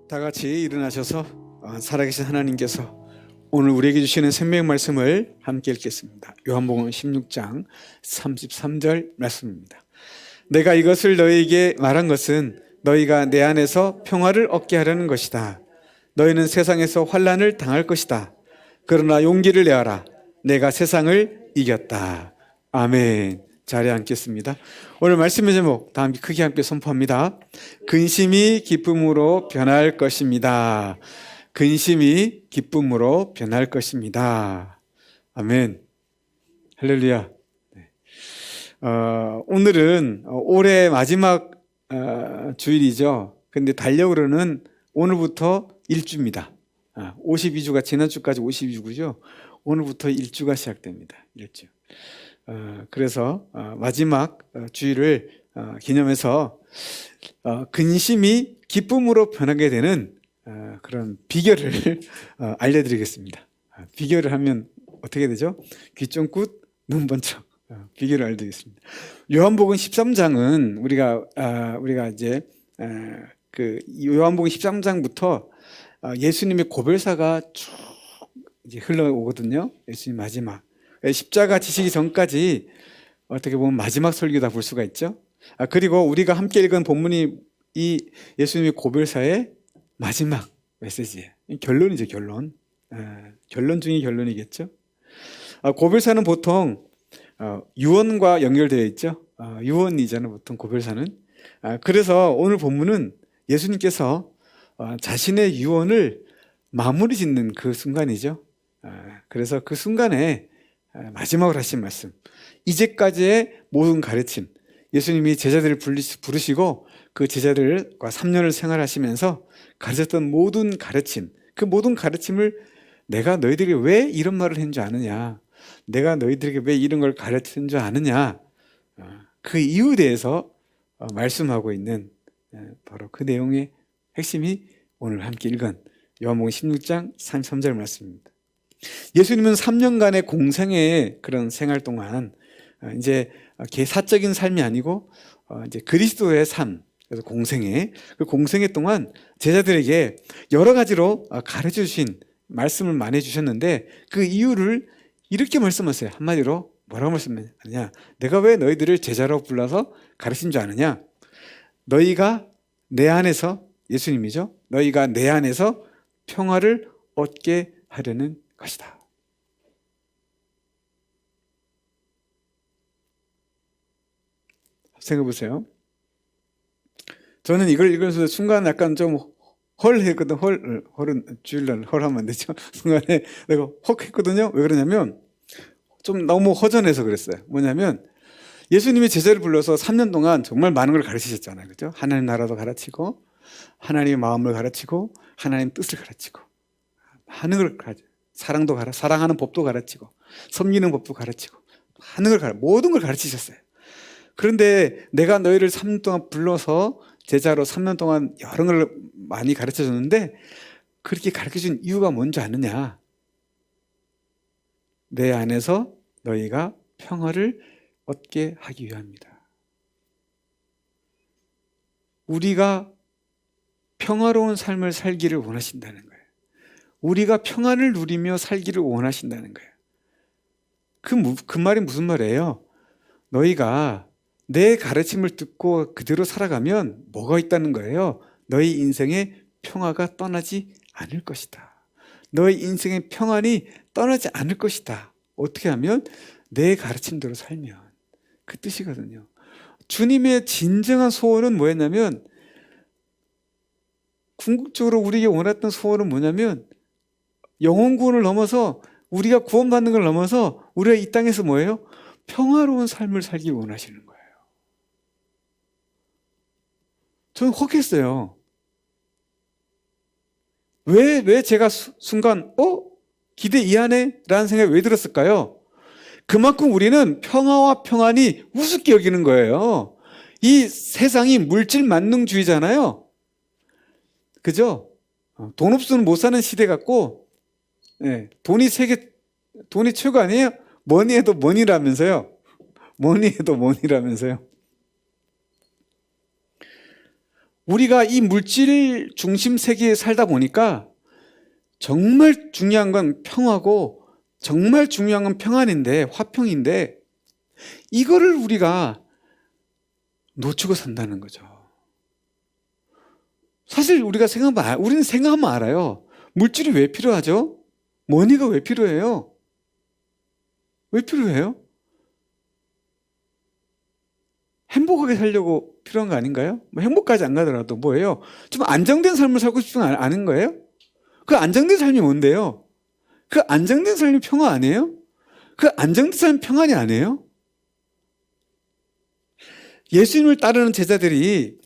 다 같이 일어나셔서 살아계신 하나님께서 오늘 우리에게 주시는 생명 말씀을 함께 읽겠습니다. 요한복음 16장 33절 말씀입니다. 내가 이것을 너희에게 말한 것은 너희가 내 안에서 평화를 얻게 하려는 것이다. 너희는 세상에서 환난을 당할 것이다. 그러나 용기를 내어라. 내가 세상을 이겼다. 아멘. 자리에 앉겠습니다. 오늘 말씀의 제목 다 함께 크게 함께 선포합니다. 근심이 기쁨으로 변할 것입니다. 근심이 기쁨으로 변할 것입니다. 아멘. 할렐루야. 오늘은 올해 마지막 주일이죠. 근데 달력으로는 오늘부터 일주입니다. 52주가 지난주까지 52주고요. 오늘부터 일주가 시작됩니다. 일주. 그래서 마지막 주일을 기념해서 근심이 기쁨으로 변하게 되는 그런 비결을 알려드리겠습니다. 비결을 하면 어떻게 되죠? 귀 쫑긋, 눈 번쩍. 비결을 알려드리겠습니다. 요한복음 13장은 우리가 이제 그 요한복음 13장부터 예수님의 고별사가 쭉 이제 흘러오거든요. 예수님 마지막. 십자가 지시기 전까지 어떻게 보면 마지막 설교다 볼 수가 있죠. 그리고 우리가 함께 읽은 본문이 이 예수님의 고별사의 마지막 메시지예요. 결론이죠, 결론. 결론 중의 결론이겠죠. 고별사는 보통 유언과 연결되어 있죠. 유언이잖아요, 보통 고별사는. 그래서 오늘 본문은 예수님께서 자신의 유언을 마무리 짓는 그 순간이죠. 그래서 그 순간에 마지막으로 하신 말씀, 이제까지의 모든 가르침, 예수님이 제자들을 부르시고 그 제자들과 3년을 생활하시면서 가르쳤던 모든 가르침, 그 모든 가르침을 내가 너희들에게 왜 이런 말을 한 줄 아느냐, 내가 너희들에게 왜 이런 걸 가르친 줄 아느냐, 그 이유에 대해서 말씀하고 있는 바로 그 내용의 핵심이 오늘 함께 읽은 요한복음 16장 33절 말씀입니다. 예수님은 3년간의 공생의 그런 생활 동안 이제 사적인 삶이 아니고 이제 그리스도의 삶, 그래서 공생애, 그 공생애 동안 제자들에게 여러 가지로 가르쳐 주신 말씀을 많이 해주셨는데 그 이유를 이렇게 말씀하세요. 한마디로 뭐라고 말씀하느냐? 내가 왜 너희들을 제자로 불러서 가르친 줄 아느냐? 너희가 내 안에서, 예수님이죠, 너희가 내 안에서 평화를 얻게 하려는 것이다. 생각해 보세요. 저는 이걸 읽으면서 순간 약간 좀 헐 했거든. 헐은 주일날 헐 하면 안 되죠. 순간에 내가 헉 했거든요. 왜 그러냐면 좀 너무 허전해서 그랬어요. 뭐냐면 예수님이 제자를 불러서 3년 동안 정말 많은 걸 가르치셨잖아요. 그죠? 하나님 나라도 가르치고 하나님의 마음을 가르치고 하나님 뜻을 가르치고 하는 걸 가르치고 사랑도 사랑하는 법도 가르치고 섬기는 법도 가르치고 하는 걸 모든 걸 가르치셨어요. 그런데 내가 너희를 3년 동안 불러서 제자로 3년 동안 여러 걸 많이 가르쳐 줬는데 그렇게 가르쳐 준 이유가 뭔지 아느냐? 내 안에서 너희가 평화를 얻게 하기 위함이다. 우리가 평화로운 삶을 살기를 원하신다는 거예요. 우리가 평안을 누리며 살기를 원하신다는 거예요. 그 말이 무슨 말이에요? 너희가 내 가르침을 듣고 그대로 살아가면 뭐가 있다는 거예요? 너희 인생의 평화가 떠나지 않을 것이다. 너희 인생의 평안이 떠나지 않을 것이다. 어떻게 하면? 내 가르침대로 살면. 그 뜻이거든요. 주님의 진정한 소원은 뭐였냐면, 궁극적으로 우리에게 원했던 소원은 뭐냐면 영혼 구원을 넘어서 우리가 구원받는 걸 넘어서 우리가 이 땅에서 뭐예요? 평화로운 삶을 살기 원하시는 거예요. 저는 혹했어요. 왜 제가 순간 기대 이하네? 라는 생각이 왜 들었을까요? 그만큼 우리는 평화와 평안이 우습게 여기는 거예요. 이 세상이 물질 만능주의잖아요. 그죠? 돈 없으면 못 사는 시대 같고, 돈이 최고 아니에요? 머니해도 머니라면서요. 머니해도 머니라면서요. 우리가 이 물질 중심 세계에 살다 보니까 정말 중요한 건 평화고 정말 중요한 건 평안인데, 화평인데, 이거를 우리가 놓치고 산다는 거죠. 사실 우리는 생각하면 알아요. 물질이 왜 필요하죠? 머니가 왜 필요해요? 왜 필요해요? 행복하게 살려고 필요한 거 아닌가요? 뭐 행복까지 안 가더라도 뭐예요? 좀 안정된 삶을 살고 싶은 거 아는 거예요? 그 안정된 삶이 뭔데요? 그 안정된 삶이 평화 아니에요? 그 안정된 삶이 평안이 아니에요? 예수님을 따르는 제자들이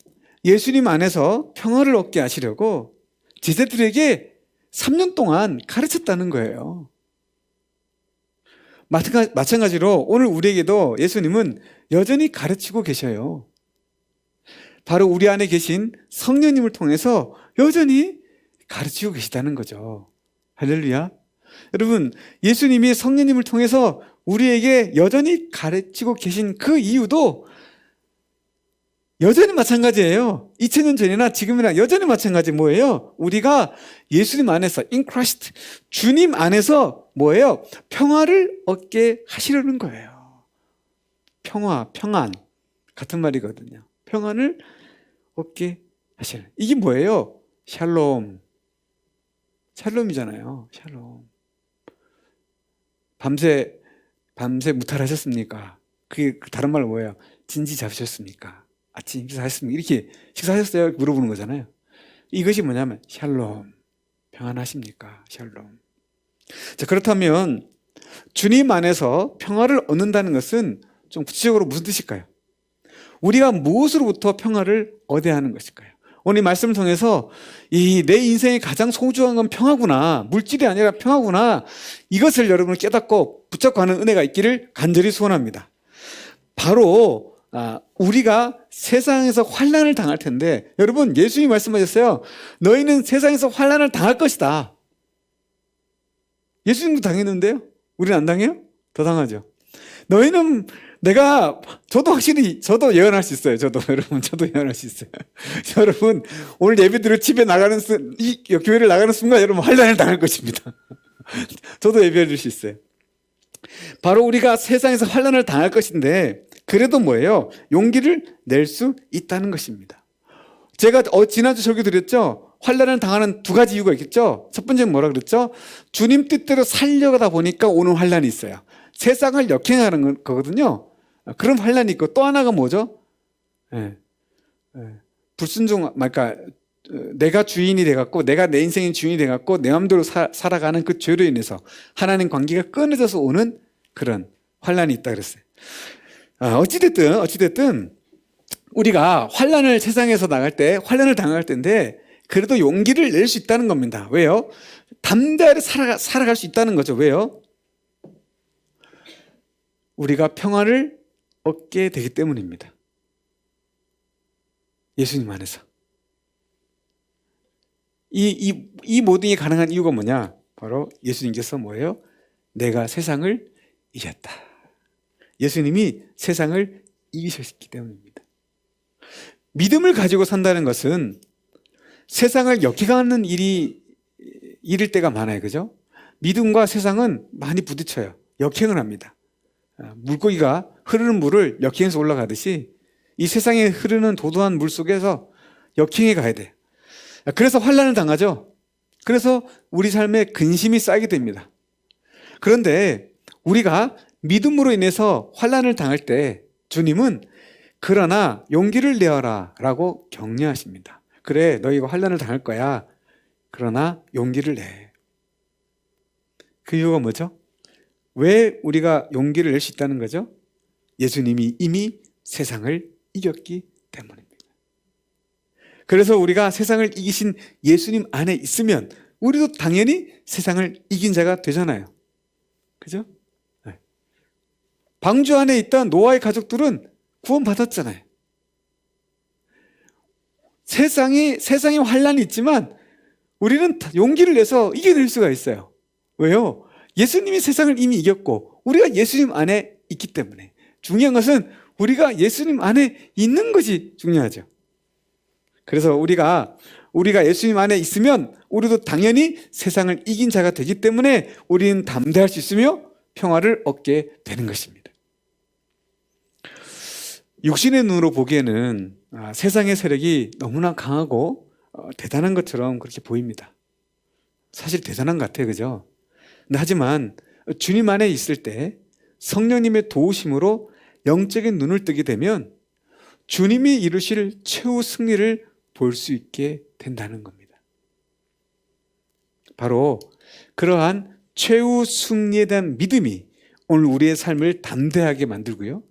예수님 안에서 평화를 얻게 하시려고 제자들에게 3년 동안 가르쳤다는 거예요. 마찬가지로 오늘 우리에게도 예수님은 여전히 가르치고 계셔요. 바로 우리 안에 계신 성령님을 통해서 여전히 가르치고 계시다는 거죠. 할렐루야. 여러분, 예수님이 성령님을 통해서 우리에게 여전히 가르치고 계신 그 이유도 여전히 마찬가지예요. 2000년 전이나 지금이나 여전히 마찬가지. 뭐예요? 우리가 예수님 안에서 in Christ, 주님 안에서 뭐예요? 평화를 얻게 하시려는 거예요. 평화, 평안 같은 말이거든요. 평안을 얻게 하시려는. 이게 뭐예요? 샬롬. 샬롬이잖아요. 샬롬. 밤새 무탈하셨습니까? 그게 다른 말로 뭐예요? 진지 잡으셨습니까? 아침 식사하셨습니까? 이렇게 식사하셨어요? 물어보는 거잖아요. 이것이 뭐냐면 샬롬. 평안하십니까? 샬롬. 자, 그렇다면 주님 안에서 평화를 얻는다는 것은 좀 구체적으로 무슨 뜻일까요? 우리가 무엇으로부터 평화를 얻어야 하는 것일까요? 오늘 이 말씀을 통해서 내 인생의 가장 소중한 건 평화구나, 물질이 아니라 평화구나, 이것을 여러분은 깨닫고 붙잡고 하는 은혜가 있기를 간절히 소원합니다. 바로 우리가 세상에서 환난을 당할 텐데, 여러분, 예수님이 말씀하셨어요. 너희는 세상에서 환난을 당할 것이다. 예수님도 당했는데요? 우리는 안 당해요? 더 당하죠. 너희는 저도 예언할 수 있어요. 저도 예언할 수 있어요. 여러분, 오늘 예배드려 집에 교회를 나가는 순간 여러분 환난을 당할 것입니다. 저도 예배드릴 수 있어요. 바로 우리가 세상에서 환난을 당할 것인데, 그래도 뭐예요? 용기를 낼 수 있다는 것입니다. 제가 지난주 설교 드렸죠? 환난을 당하는 두 가지 이유가 있겠죠? 첫 번째는 뭐라 그랬죠? 주님 뜻대로 살려가다 보니까 오는 환난이 있어요. 세상을 역행하는 거거든요. 그런 환난이 있고, 또 하나가 뭐죠? 그러니까 내가 주인이 돼갖고, 내가 내 인생의 주인이 돼갖고 내 마음대로 살아가는 그 죄로 인해서 하나님 관계가 끊어져서 오는 그런 환난이 있다 그랬어요. 어찌됐든 우리가 환난을 세상에서 나갈 때 환난을 당할 때인데, 그래도 용기를 낼 수 있다는 겁니다. 왜요? 담대하게 살아갈 수 있다는 거죠. 왜요? 우리가 평화를 얻게 되기 때문입니다. 예수님 안에서. 이 모든 게 가능한 이유가 뭐냐? 바로 예수님께서 뭐예요? 내가 세상을 이겼다. 예수님이 세상을 이기셨기 때문입니다. 믿음을 가지고 산다는 것은 세상을 역행하는 일일 때가 많아요. 그죠? 믿음과 세상은 많이 부딪혀요. 역행을 합니다. 물고기가 흐르는 물을 역행해서 올라가듯이 이 세상에 흐르는 도도한 물 속에서 역행해 가야 돼요. 그래서 환난을 당하죠. 그래서 우리 삶에 근심이 쌓이게 됩니다. 그런데 우리가 믿음으로 인해서 환난을 당할 때 주님은 그러나 용기를 내어라 라고 격려하십니다. 그래, 너희가 환난을 당할 거야. 그러나 용기를 내. 그 이유가 뭐죠? 왜 우리가 용기를 낼 수 있다는 거죠? 예수님이 이미 세상을 이겼기 때문입니다. 그래서 우리가 세상을 이기신 예수님 안에 있으면 우리도 당연히 세상을 이긴 자가 되잖아요. 그죠? 네. 방주 안에 있던 노아의 가족들은 구원받았잖아요. 세상에 환난이 있지만 우리는 용기를 내서 이겨낼 수가 있어요. 왜요? 예수님이 세상을 이미 이겼고 우리가 예수님 안에 있기 때문에. 중요한 것은 우리가 예수님 안에 있는 것이 중요하죠. 그래서 우리가 예수님 안에 있으면 우리도 당연히 세상을 이긴 자가 되기 때문에 우리는 담대할 수 있으며 평화를 얻게 되는 것입니다. 육신의 눈으로 보기에는 세상의 세력이 너무나 강하고 대단한 것처럼 그렇게 보입니다. 사실 대단한 것 같아요. 그죠? 하지만 주님 안에 있을 때 성령님의 도우심으로 영적인 눈을 뜨게 되면 주님이 이루실 최후 승리를 볼 수 있게 된다는 겁니다. 바로 그러한 최후 승리에 대한 믿음이 오늘 우리의 삶을 담대하게 만들고요,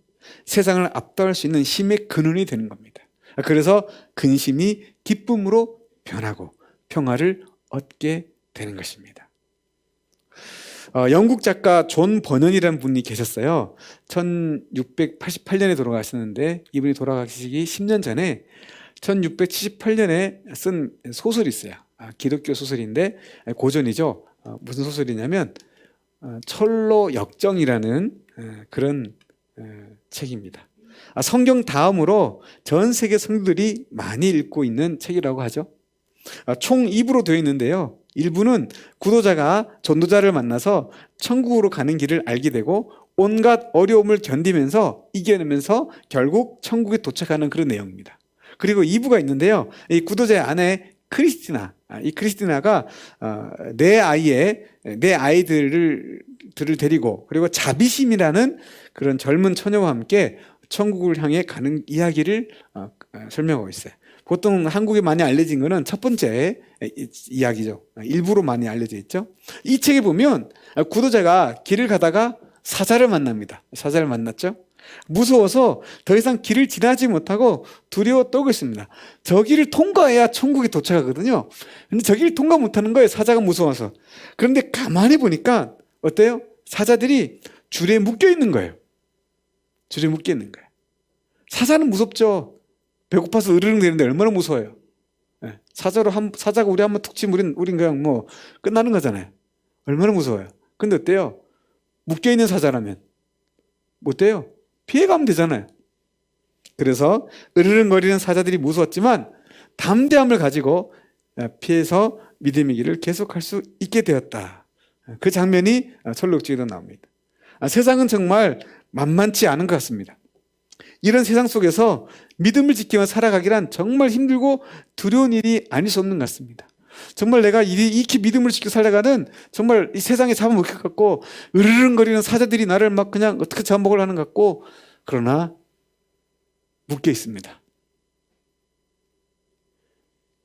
세상을 압도할 수 있는 힘의 근원이 되는 겁니다. 그래서 근심이 기쁨으로 변하고 평화를 얻게 되는 것입니다. 영국 작가 존 버넌이라는 분이 계셨어요. 1688년에 돌아가셨는데 이분이 돌아가시기 10년 전에 1678년에 쓴 소설이 있어요. 기독교 소설인데 고전이죠. 무슨 소설이냐면 철로 역정이라는 그런 책입니다. 성경 다음으로 전 세계 성도들이 많이 읽고 있는 책이라고 하죠. 총 2부로 되어 있는데요. 1부는 구도자가 전도자를 만나서 천국으로 가는 길을 알게 되고 온갖 어려움을 견디면서 이겨내면서 결국 천국에 도착하는 그런 내용입니다. 그리고 2부가 있는데요. 이 구도자의 아내 크리스티나, 이 크리스티나가 내 아이들을 데리고 그리고 자비심이라는 그런 젊은 처녀와 함께 천국을 향해 가는 이야기를 설명하고 있어요. 보통 한국에 많이 알려진 거는 첫 번째 이야기죠. 일부로 많이 알려져 있죠. 이 책에 보면 구도자가 길을 가다가 사자를 만납니다. 사자를 만났죠. 무서워서 더 이상 길을 지나지 못하고 두려워 떨고 있습니다. 저 길을 통과해야 천국에 도착하거든요. 근데 저 길을 통과 못하는 거예요. 사자가 무서워서. 그런데 가만히 보니까 어때요? 사자들이 줄에 묶여 있는 거예요. 줄에 묶여 있는 거예요. 사자는 무섭죠. 배고파서 으르릉 대는데 얼마나 무서워요. 사자가 우리 한번 툭 치면 우린 그냥 뭐 끝나는 거잖아요. 얼마나 무서워요. 근데 어때요? 묶여있는 사자라면 어때요? 피해가면 되잖아요. 그래서 으르릉거리는 사자들이 무서웠지만 담대함을 가지고 피해서 믿음의 길을 계속할 수 있게 되었다. 그 장면이 철록지에도 나옵니다. 세상은 정말 만만치 않은 것 같습니다. 이런 세상 속에서 믿음을 지키며 살아가기란 정말 힘들고 두려운 일이 아닐 수 없는 것 같습니다. 정말 내가 익히 믿음을 지키고 살아가는 정말 이 세상에 잡아먹힐 것 같고 으르릉거리는 사자들이 나를 막 그냥 어떻게 잡아먹으려 하는 것 같고, 그러나 묶여 있습니다.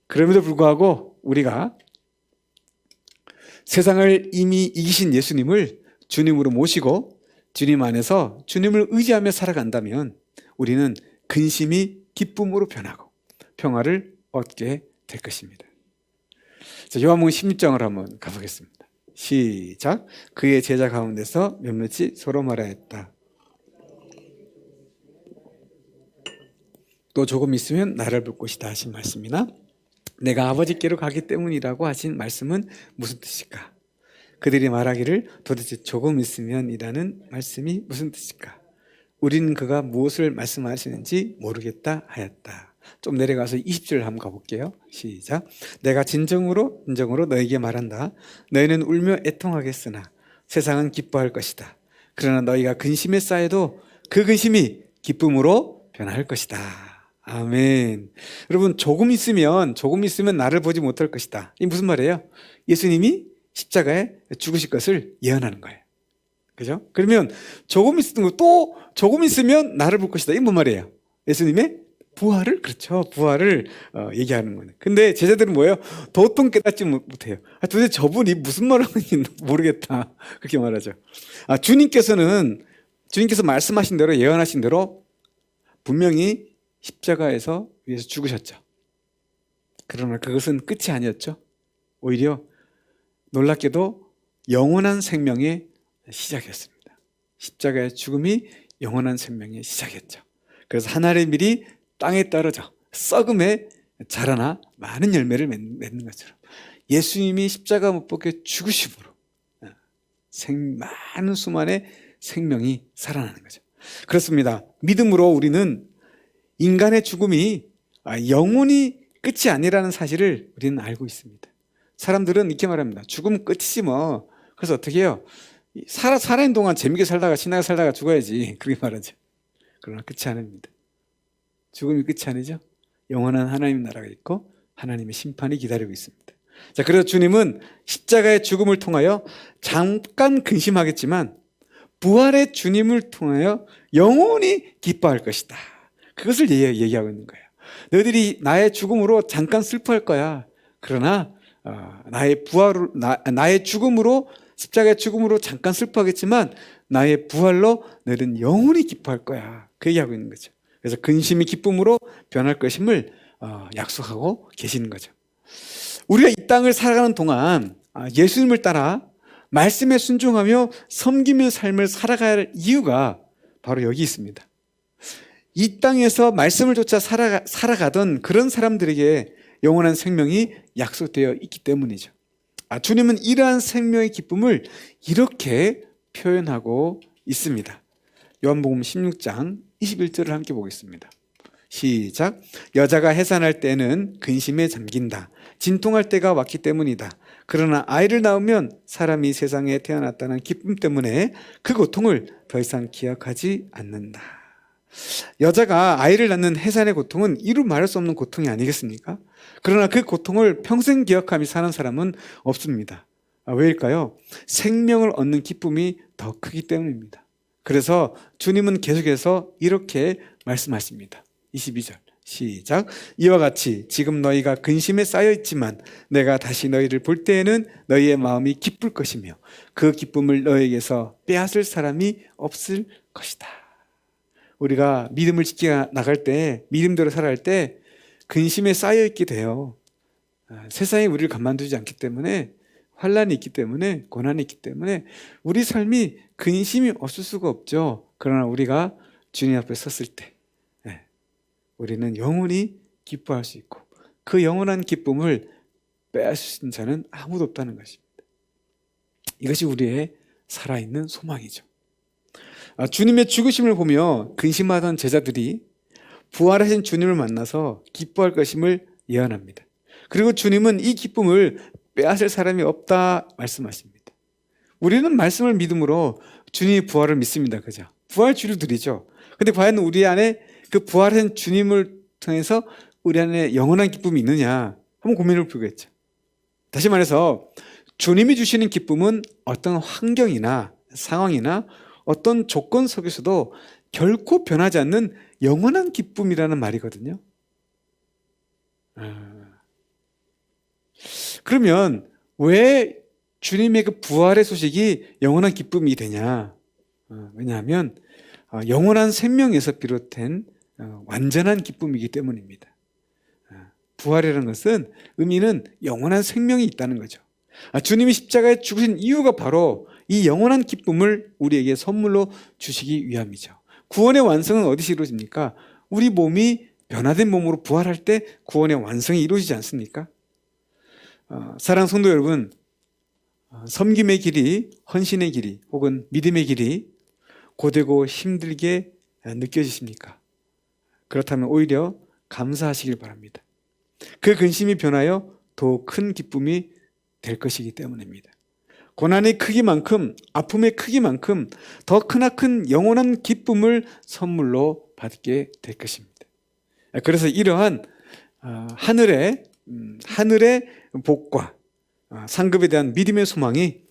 그럼에도 불구하고 우리가 세상을 이미 이기신 예수님을 주님으로 모시고 주님 안에서 주님을 의지하며 살아간다면 우리는 근심이 기쁨으로 변하고 평화를 얻게 될 것입니다. 자, 요한복음 16장을 한번 가보겠습니다. 시작. 그의 제자 가운데서 몇몇이 서로 말하였다. 또 조금 있으면 나를 볼 것이다 하신 말씀이나 내가 아버지께로 가기 때문이라고 하신 말씀은 무슨 뜻일까? 그들이 말하기를 도대체 조금 있으면 이라는 말씀이 무슨 뜻일까? 우리는 그가 무엇을 말씀하시는지 모르겠다 하였다. 좀 내려가서 20절 한번 가볼게요. 시작. 내가 진정으로 너에게 말한다. 너희는 울며 애통하겠으나 세상은 기뻐할 것이다. 그러나 너희가 근심에 쌓여도 그 근심이 기쁨으로 변할 것이다. 아멘. 여러분, 조금 있으면 나를 보지 못할 것이다. 이게 무슨 말이에요? 예수님이 십자가에 죽으실 것을 예언하는 거예요. 그죠? 그러면 조금 있으면 나를 볼 것이다. 이게 뭔 말이에요? 예수님의 부활을, 그렇죠. 부활을 얘기하는 거예요. 근데 제자들은 뭐예요? 도통 깨닫지 못해요. 도대체 저분이 무슨 말을 하는지 모르겠다. 그렇게 말하죠. 주님께서 말씀하신 대로, 예언하신 대로 분명히 십자가에서 위에서 죽으셨죠. 그러나 그것은 끝이 아니었죠. 오히려 놀랍게도 영원한 생명의 시작이었습니다. 십자가의 죽음이 영원한 생명의 시작이었죠. 그래서 하늘의 밀이 땅에 떨어져 썩음에 자라나 많은 열매를 맺는 것처럼 예수님이 십자가 못 박혀 죽으심으로 많은 수만의 생명이 살아나는 거죠. 그렇습니다. 믿음으로 우리는 인간의 죽음이 영원히 끝이 아니라는 사실을 우리는 알고 있습니다. 사람들은 이렇게 말합니다. 죽으면 끝이지 뭐. 그래서 어떻게 해요? 살아있는 동안 재밌게 살다가 신나게 살다가 죽어야지. 그렇게 말하죠. 그러나 끝이 아닙니다. 죽음이 끝이 아니죠. 영원한 하나님 나라가 있고 하나님의 심판이 기다리고 있습니다. 자, 그래서 주님은 십자가의 죽음을 통하여 잠깐 근심하겠지만 부활의 주님을 통하여 영원히 기뻐할 것이다. 그것을 얘기하고 있는 거예요. 너희들이 나의 죽음으로 잠깐 슬퍼할 거야. 그러나 나의 죽음으로, 십자가의 죽음으로 잠깐 슬퍼하겠지만 나의 부활로 너희는 영원히 기뻐할 거야. 그 얘기하고 있는 거죠. 그래서 근심이 기쁨으로 변할 것임을 약속하고 계시는 거죠. 우리가 이 땅을 살아가는 동안 예수님을 따라 말씀에 순종하며 섬기며 삶을 살아갈 이유가 바로 여기 있습니다. 이 땅에서 말씀을 쫓아 살아가던 그런 사람들에게 영원한 생명이 약속되어 있기 때문이죠. 주님은 이러한 생명의 기쁨을 이렇게 표현하고 있습니다. 요한복음 16장 21절을 함께 보겠습니다. 시작. 여자가 해산할 때는 근심에 잠긴다. 진통할 때가 왔기 때문이다. 그러나 아이를 낳으면 사람이 세상에 태어났다는 기쁨 때문에 그 고통을 더 이상 기억하지 않는다. 여자가 아이를 낳는 해산의 고통은 이루 말할 수 없는 고통이 아니겠습니까? 그러나 그 고통을 평생 기억하며 사는 사람은 없습니다. 왜일까요? 생명을 얻는 기쁨이 더 크기 때문입니다. 그래서 주님은 계속해서 이렇게 말씀하십니다. 22절 시작. 이와 같이 지금 너희가 근심에 쌓여 있지만 내가 다시 너희를 볼 때에는 너희의 마음이 기쁠 것이며 그 기쁨을 너희에게서 빼앗을 사람이 없을 것이다. 우리가 믿음을 지켜 나갈 때, 믿음대로 살아갈 때 근심에 쌓여 있게 돼요. 세상이 우리를 가만두지 않기 때문에, 환란이 있기 때문에, 고난이 있기 때문에 우리 삶이 근심이 없을 수가 없죠. 그러나 우리가 주님 앞에 섰을 때 우리는 영원히 기뻐할 수 있고 그 영원한 기쁨을 빼앗을 수 있는 자는 아무도 없다는 것입니다. 이것이 우리의 살아있는 소망이죠. 주님의 죽으심을 보며 근심하던 제자들이 부활하신 주님을 만나서 기뻐할 것임을 예언합니다. 그리고 주님은 이 기쁨을 빼앗을 사람이 없다 말씀하십니다. 우리는 말씀을 믿음으로 주님의 부활을 믿습니다. 그죠? 부활 주를 드리죠. 근데 과연 우리 안에 그 부활한 주님을 통해서 우리 안에 영원한 기쁨이 있느냐 한번 고민을 해보겠죠. 다시 말해서 주님이 주시는 기쁨은 어떤 환경이나 상황이나 어떤 조건 속에서도 결코 변하지 않는 영원한 기쁨이라는 말이거든요. 그러면 왜 주님의 그 부활의 소식이 영원한 기쁨이 되냐? 왜냐하면 영원한 생명에서 비롯된 완전한 기쁨이기 때문입니다. 부활이라는 것은 의미는 영원한 생명이 있다는 거죠. 주님이 십자가에 죽으신 이유가 바로 이 영원한 기쁨을 우리에게 선물로 주시기 위함이죠. 구원의 완성은 어디서 이루어집니까? 우리 몸이 변화된 몸으로 부활할 때 구원의 완성이 이루어지지 않습니까? 사랑하는 성도 여러분, 섬김의 길이, 헌신의 길이 혹은 믿음의 길이 고되고 힘들게 느껴지십니까? 그렇다면 오히려 감사하시길 바랍니다. 그 근심이 변하여 더 큰 기쁨이 될 것이기 때문입니다. 고난의 크기만큼, 아픔의 크기만큼 더 크나큰 영원한 기쁨을 선물로 받게 될 것입니다. 그래서 이러한 하늘의 복과 상급에 대한 믿음의 소망이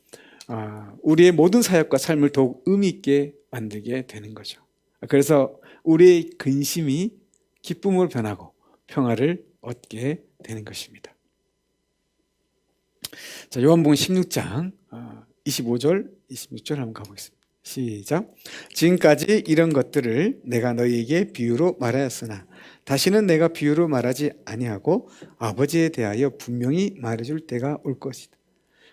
우리의 모든 사역과 삶을 더욱 의미 있게 만들게 되는 거죠. 그래서 우리의 근심이 기쁨으로 변하고 평화를 얻게 되는 것입니다. 자, 요한복음 16장 25절, 26절 한번 가보겠습니다. 시작. 지금까지 이런 것들을 내가 너희에게 비유로 말하였으나 다시는 내가 비유로 말하지 아니하고 아버지에 대하여 분명히 말해줄 때가 올 것이다.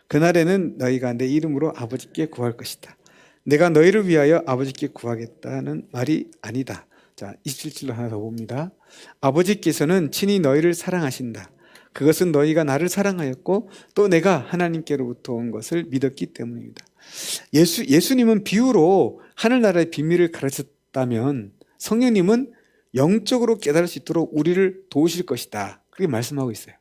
그날에는 너희가 내 이름으로 아버지께 구할 것이다. 내가 너희를 위하여 아버지께 구하겠다는 말이 아니다. 자, 27절로 하나 더 봅니다. 아버지께서는 친히 너희를 사랑하신다. 그것은 너희가 나를 사랑하였고 또 내가 하나님께로부터 온 것을 믿었기 때문입니다. 예수님은 비유로 하늘나라의 비밀을 가르쳤다면 성령님은 영적으로 깨달을 수 있도록 우리를 도우실 것이다. 그렇게 말씀하고 있어요.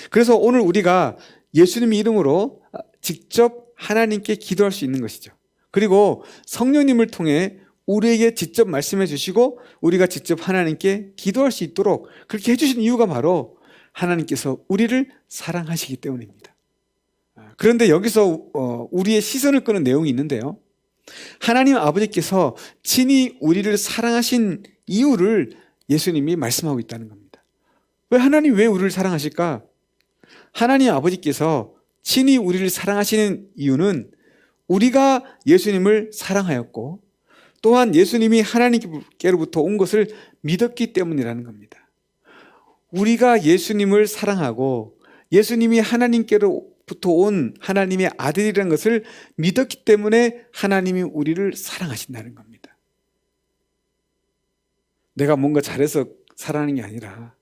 그래서 오늘 우리가 예수님의 이름으로 직접 하나님께 기도할 수 있는 것이죠. 그리고 성령님을 통해 우리에게 직접 말씀해 주시고 우리가 직접 하나님께 기도할 수 있도록 그렇게 해주신 이유가 바로 하나님께서 우리를 사랑하시기 때문입니다. 그런데 여기서 우리의 시선을 끄는 내용이 있는데요. 하나님 아버지께서 친히 우리를 사랑하신 이유를 예수님이 말씀하고 있다는 겁니다. 하나님 왜 우리를 사랑하실까? 하나님 아버지께서 친히 우리를 사랑하시는 이유는 우리가 예수님을 사랑하였고 또한 예수님이 하나님께로부터 온 것을 믿었기 때문이라는 겁니다. 우리가 예수님을 사랑하고 예수님이 하나님께로부터 온 하나님의 아들이라는 것을 믿었기 때문에 하나님이 우리를 사랑하신다는 겁니다. 내가 뭔가 잘해서 사랑하는 게 아니라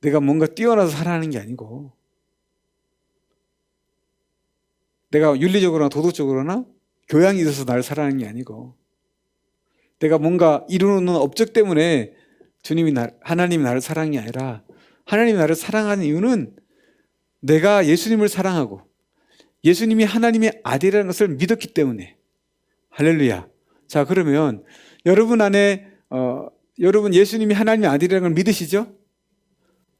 내가 뭔가 뛰어나서 사랑하는 게 아니고 내가 윤리적으로나 도덕적으로나 교양이 있어서 나를 사랑하는 게 아니고 내가 뭔가 이루는 업적 때문에 하나님이 나를 사랑하는 게 아니라 하나님이 나를 사랑하는 이유는 내가 예수님을 사랑하고 예수님이 하나님의 아들이라는 것을 믿었기 때문에. 할렐루야. 자, 그러면 여러분 안에 여러분 예수님이 하나님의 아들이라는 걸 믿으시죠?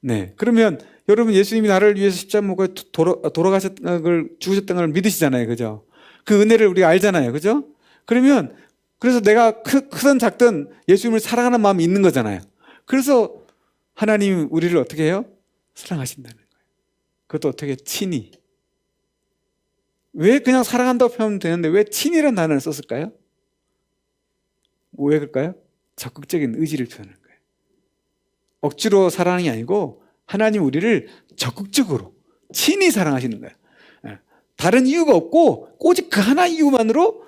네. 그러면 여러분 예수님이 나를 위해서 십자가 못 돌아가셨다는 걸 죽으셨다는 걸 믿으시잖아요. 그죠? 그 은혜를 우리가 알잖아요. 그죠? 그래서 내가 크든 작든 예수님을 사랑하는 마음이 있는 거잖아요. 그래서 하나님이 우리를 어떻게 해요? 사랑하신다는 거예요. 그것도 어떻게? 친히. 왜 그냥 사랑한다고 표현하면 되는데 왜 친히라는 단어를 썼을까요? 왜 그럴까요? 적극적인 의지를 표현하는 거예요. 억지로 사랑하는 게 아니고 하나님 우리를 적극적으로 친히 사랑하시는 거예요. 다른 이유가 없고 오직 그 하나 이유만으로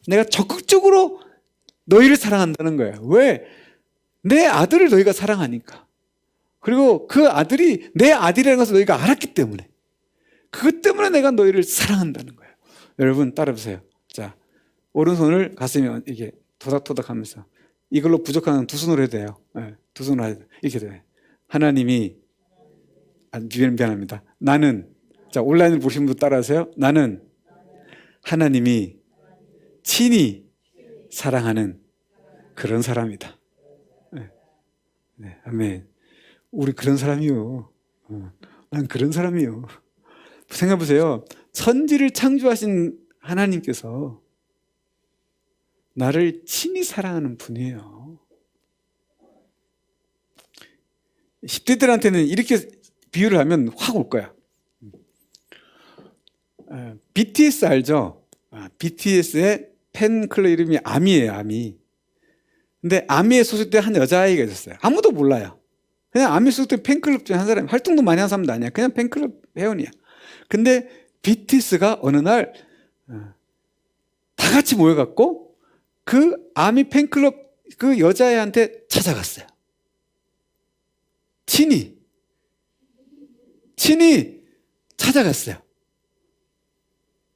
내가 적극적으로 너희를 사랑한다는 거예요. 왜? 내 아들을 너희가 사랑하니까. 그리고 그 아들이 내 아들이라는 것을 너희가 알았기 때문에 그것 때문에 내가 너희를 사랑한다는 거예요. 여러분 따라해보세요. 자, 오른손을 가슴에 이게 토닥토닥 하면서 이걸로 부족한 두 손으로 해도 돼요. 네, 두 손으로 해도 돼요. 이렇게 돼요. 하나님이 미안합니다. 나는 자 온라인을 보신 분 따라하세요. 나는 하나님이 친히 사랑하는 그런 사람이다. 네. 네, 아멘. 우리 그런 사람이요. 난 그런 사람이요. 생각해보세요. 천지를 창조하신 하나님께서 나를 친히 사랑하는 분이에요. 10대들한테는 이렇게 비유를 하면 확 올 거야. BTS 알죠? BTS의 팬클럽 이름이 아미예요. 아미. 근데 아미에 소속된 한 여자아이가 있었어요. 아무도 몰라요. 그냥 아미 소속된 팬클럽 중에 한 사람이 활동도 많이 한 사람도 아니야. 그냥 팬클럽 회원이야. 근데 BTS가 어느 날 다 같이 모여갖고 그 아미 팬클럽 그 여자애한테 찾아갔어요. 친히 찾아갔어요.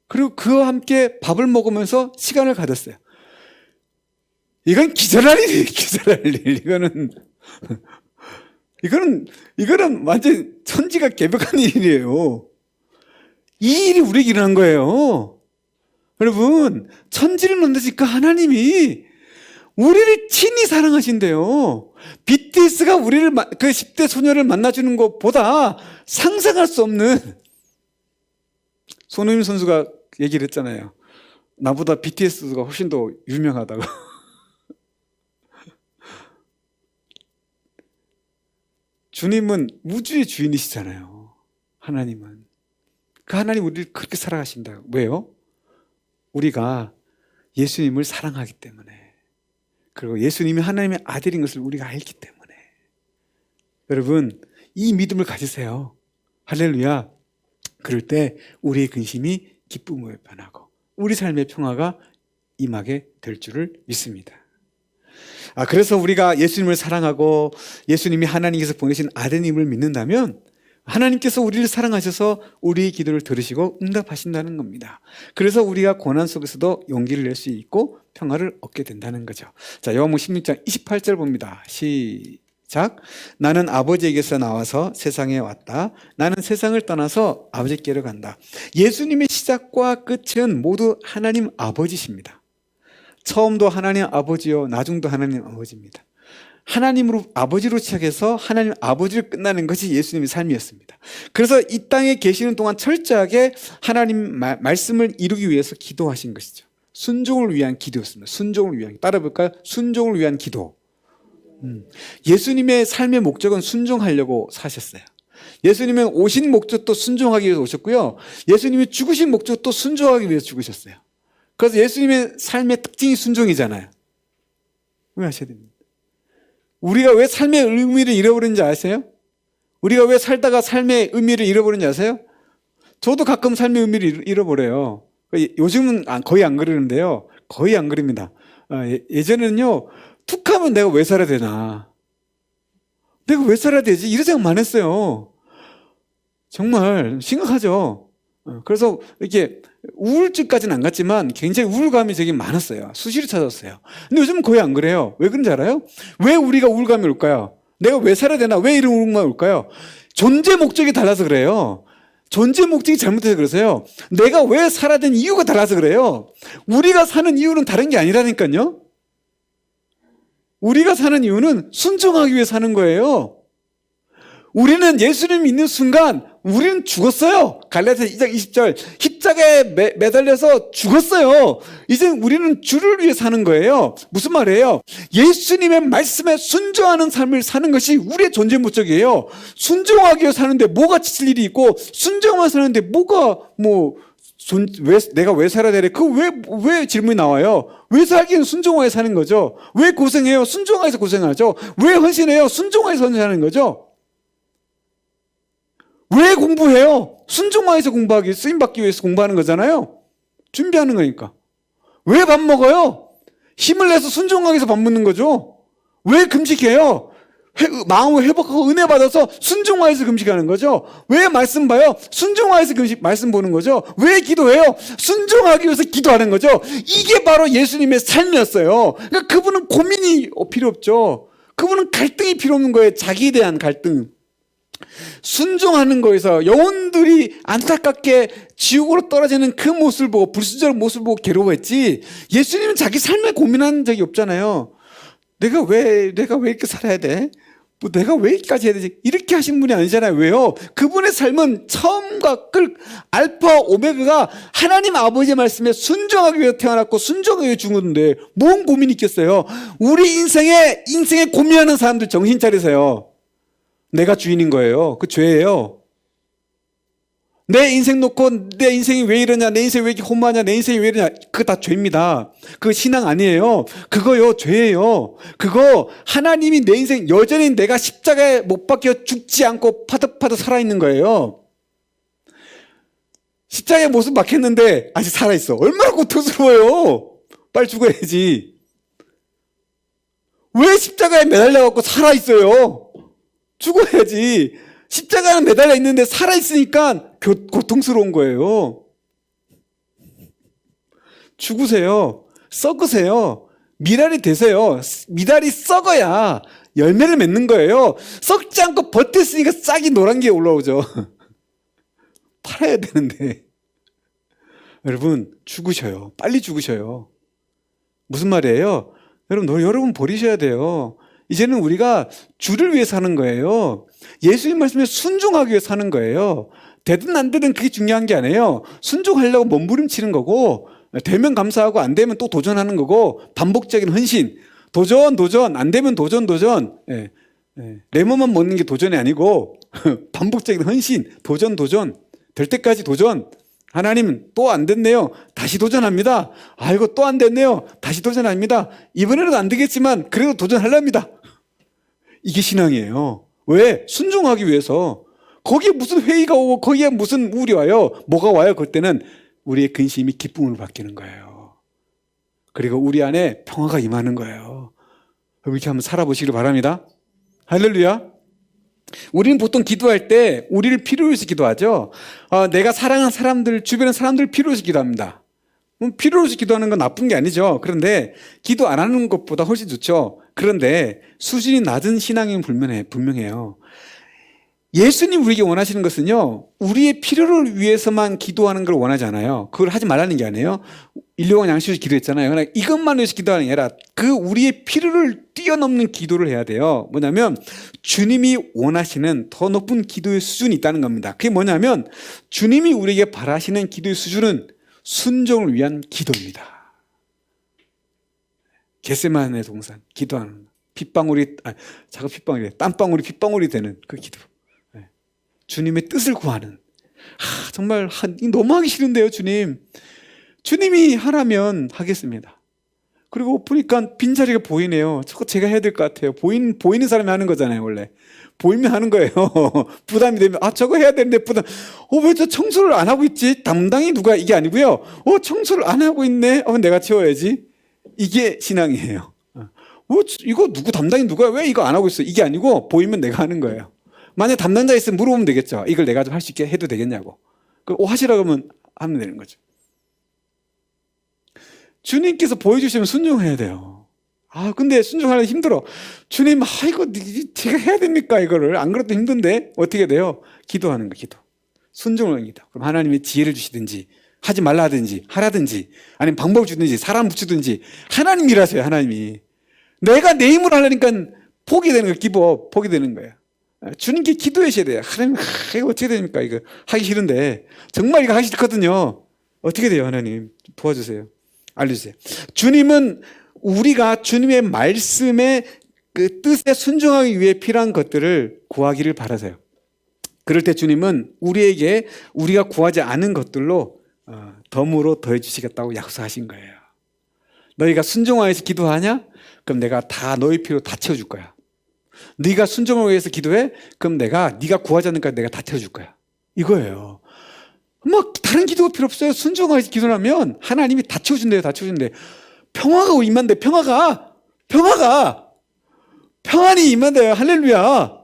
그리고 그와 함께 밥을 먹으면서 시간을 가졌어요. 이건 기절할 일이에요. 기절할 일. 이거는 완전 천지가 개벽한 일이에요. 이 일이 우리에게 일어난 거예요. 여러분, 천지를 만드시니까 하나님이 우리를 친히 사랑하신대요. BTS가 우리를 그 10대 소녀를 만나주는 것보다 상상할 수 없는. 손흥민 선수가 얘기를 했잖아요. 나보다 BTS가 훨씬 더 유명하다고. 주님은 우주의 주인이시잖아요. 하나님은. 그 하나님 우리를 그렇게 사랑하신다. 왜요? 우리가 예수님을 사랑하기 때문에. 그리고 예수님이 하나님의 아들인 것을 우리가 알기 때문에. 여러분, 이 믿음을 가지세요. 할렐루야. 그럴 때 우리의 근심이 기쁨으로 변하고 우리 삶의 평화가 임하게 될 줄을 믿습니다. 그래서 우리가 예수님을 사랑하고 예수님이 하나님께서 보내신 아드님을 믿는다면 하나님께서 우리를 사랑하셔서 우리의 기도를 들으시고 응답하신다는 겁니다. 그래서 우리가 고난 속에서도 용기를 낼 수 있고 평화를 얻게 된다는 거죠. 자, 요한복음 16장 28절 봅니다. 시작. 시작. 나는 아버지에게서 나와서 세상에 왔다. 나는 세상을 떠나서 아버지께로 간다. 예수님의 시작과 끝은 모두 하나님 아버지십니다. 처음도 하나님 아버지요, 나중도 하나님 아버지입니다. 하나님으로 아버지로 시작해서 하나님 아버지로 끝나는 것이 예수님의 삶이었습니다. 그래서 이 땅에 계시는 동안 철저하게 하나님 말씀을 이루기 위해서 기도하신 것이죠. 순종을 위한 기도였습니다. 순종을 위한, 따라볼까요? 순종을 위한 기도. 예수님의 삶의 목적은 순종하려고 사셨어요. 예수님은 오신 목적도 순종하기 위해서 오셨고요. 예수님이 죽으신 목적도 순종하기 위해서 죽으셨어요. 그래서 예수님의 삶의 특징이 순종이잖아요. 왜 하셔야 됩니까? 우리가 왜 삶의 의미를 잃어버리는지 아세요? 우리가 왜 살다가 삶의 의미를 잃어버리는지 아세요? 저도 가끔 삶의 의미를 잃어버려요. 요즘은 거의 안 그러는데요. 거의 안 그럽니다. 예전에는요, 툭 하면 내가 왜 살아야 되나? 내가 왜 살아야 되지? 이런 생각 많이 했어요. 정말 심각하죠. 그래서 이렇게 우울증까지는 안 갔지만 굉장히 우울감이 되게 많았어요. 수시로 찾았어요. 근데 요즘은 거의 안 그래요. 왜 그런지 알아요? 왜 우리가 우울감이 올까요? 내가 왜 살아야 되나? 왜 이런 우울감이 올까요? 존재 목적이 달라서 그래요. 존재 목적이 잘못해서 그러세요. 내가 왜 살아야 되는 이유가 달라서 그래요. 우리가 사는 이유는 다른 게 아니라니까요. 우리가 사는 이유는 순종하기 위해 사는 거예요. 우리는 예수님 믿는 순간 우리는 죽었어요. 갈라디아서 2장 20절 십자가에 매달려서 죽었어요. 이제 우리는 주를 위해 사는 거예요. 무슨 말이에요? 예수님의 말씀에 순종하는 삶을 사는 것이 우리의 존재 목적이에요. 순종하기 위해 사는데 뭐가 지칠 일이 있고 순종만 사는데 뭐가 내가 왜 살아야 되래? 왜 질문이 나와요? 왜 살기는 순종하게 사는 거죠? 왜 고생해요? 순종하게서 고생하죠. 왜 헌신해요? 순종하게서 헌신하는 거죠. 왜 공부해요? 순종하게서 공부하기, 쓰임받기 위해서 공부하는 거잖아요. 준비하는 거니까. 왜 밥 먹어요? 힘을 내서 순종하기 위해서 밥 먹는 거죠. 왜 금식해요? 마음을 회복하고 은혜 받아서 순종하여서 금식하는 거죠. 왜 말씀 봐요? 순종하여서 말씀 보는 거죠. 왜 기도해요? 순종하기 위해서 기도하는 거죠. 이게 바로 예수님의 삶이었어요. 그러니까 그분은 고민이 필요 없죠. 그분은 갈등이 필요 없는 거예요. 자기에 대한 갈등. 순종하는 거에서 영혼들이 안타깝게 지옥으로 떨어지는 그 모습을 보고, 불순종의 모습을 보고 괴로워했지, 예수님은 자기 삶에 고민한 적이 없잖아요. 내가 왜 이렇게 살아야 돼? 내가 왜 여기까지 해야 되지? 이렇게 하신 분이 아니잖아요. 왜요? 그분의 삶은 처음과 끝, 알파, 오메가가 하나님 아버지의 말씀에 순종하기 위해 태어났고 순종하기 위해 죽었는데 뭔 고민이 있겠어요? 우리 인생에 고민하는 사람들 정신 차리세요. 내가 주인인 거예요. 그 죄예요. 내 인생 놓고 내 인생이 왜 이러냐, 내 인생이 왜 이렇게 험하냐, 내 인생이 왜 이러냐, 그거 다 죄입니다. 그거 신앙 아니에요. 그거요, 죄예요. 그거 하나님이 내 인생 여전히 내가 십자가에 못 박혀 죽지 않고 파득파득 살아있는 거예요. 십자가에 못은 박혔는데 아직 살아있어. 얼마나 고통스러워요. 빨리 죽어야지. 왜 십자가에 매달려갖고 살아있어요? 죽어야지. 십자가는 매달려 있는데 살아있으니까 고통스러운 거예요. 죽으세요. 썩으세요. 미랄이 되세요. 미랄이 썩어야 열매를 맺는 거예요. 썩지 않고 버텼으니까 싹이 노란 게 올라오죠. 팔아야 되는데. 여러분, 죽으셔요. 빨리 죽으셔요. 무슨 말이에요? 여러분 버리셔야 돼요. 이제는 우리가 주를 위해 사는 거예요. 예수님 말씀에 순종하기 위해 사는 거예요. 되든 안 되든 그게 중요한 게 아니에요. 순종하려고 몸부림치는 거고, 되면 감사하고 안 되면 또 도전하는 거고, 반복적인 헌신, 도전, 안 되면 도전. 레몬만 먹는 게 도전이 아니고 반복적인 헌신, 도전, 될 때까지 도전. 하나님 또 안 됐네요. 다시 도전합니다. 아이고 또 안 됐네요. 다시 도전합니다. 이번에는 안 되겠지만 그래도 도전하렵니다. 이게 신앙이에요. 왜? 순종하기 위해서. 거기에 무슨 회의가 오고 거기에 무슨 우울이 와요. 뭐가 와요? 그때는 우리의 근심이 기쁨으로 바뀌는 거예요. 그리고 우리 안에 평화가 임하는 거예요. 이렇게 한번 살아보시길 바랍니다. 할렐루야. 우리는 보통 기도할 때 우리를 필요로 해서 기도하죠. 내가 사랑하는 사람들, 주변의 사람들을 필요로 해서 기도합니다. 필요로 해서 기도하는 건 나쁜 게 아니죠. 그런데 기도 안 하는 것보다 훨씬 좋죠. 그런데 수준이 낮은 신앙인 분명해요. 예수님 우리에게 원하시는 것은요, 우리의 필요를 위해서만 기도하는 걸 원하지 않아요. 그걸 하지 말라는 게 아니에요. 인류가 양식을 기도했잖아요. 그러나 이것만 위해서 기도하는 게 아니라 그 우리의 필요를 뛰어넘는 기도를 해야 돼요. 뭐냐면 주님이 원하시는 더 높은 기도의 수준이 있다는 겁니다. 그게 뭐냐면 주님이 우리에게 바라시는 기도의 수준은 순종을 위한 기도입니다. 겟세마네 동산 기도하는 땀방울이 핏방울이 되는 그 기도. 주님의 뜻을 구하는. 정말 너무 하기 싫은데요, 주님. 주님이 하라면 하겠습니다. 그리고 보니까 빈자리가 보이네요. 저거 제가 해야 될 것 같아요. 보이는 사람이 하는 거잖아요, 원래. 보이면 하는 거예요. 부담이 되면, 저거 해야 되는데 부담. 왜 저 청소를 안 하고 있지? 담당이 누가, 이게 아니고요. 청소를 안 하고 있네? 내가 치워야지. 이게 신앙이에요. 이거 담당이 누가, 왜 이거 안 하고 있어? 이게 아니고, 보이면 내가 하는 거예요. 만약 담당자 있으면 물어보면 되겠죠. 이걸 내가 좀 할 수 있게 해도 되겠냐고. 하시라고 하면 되는 거죠. 주님께서 보여주시면 순종해야 돼요. 근데 순종하기 힘들어. 주님, 이거 제가 해야 됩니까? 이거를. 안 그래도 힘든데 어떻게 돼요? 기도하는 거, 기도. 순종을 하는 기도. 그럼 하나님이 지혜를 주시든지 하지 말라 하든지 하라든지 아니면 방법을 주든지 사람 붙이든지 하나님이 일하세요. 하나님이. 내가 내 힘으로 하려니까 포기되는 거, 포기되는 거예요. 주님께 기도하셔야 돼요. 하나님, 이거 어떻게 됩니까? 이거 하기 싫은데 정말 이거 하기 싫거든요. 어떻게 돼요? 하나님 도와주세요. 알려주세요. 주님은 우리가 주님의 말씀에 그 뜻에 순종하기 위해 필요한 것들을 구하기를 바라세요. 그럴 때 주님은 우리에게 우리가 구하지 않은 것들로 덤으로 더해 주시겠다고 약속하신 거예요. 너희가 순종하여서 기도하냐? 그럼 내가 다 너희 필요 다 채워줄 거야. 네가 순종을 위해서 기도해? 그럼 네가 구하지 않으니까 내가 다 채워줄 거야. 이거예요. 다른 기도가 필요 없어요. 순종하여서 기도하면 하나님이 다 채워준대요. 다 채워준대요. 평화가 임한대. 평안이 임한대요. 할렐루야.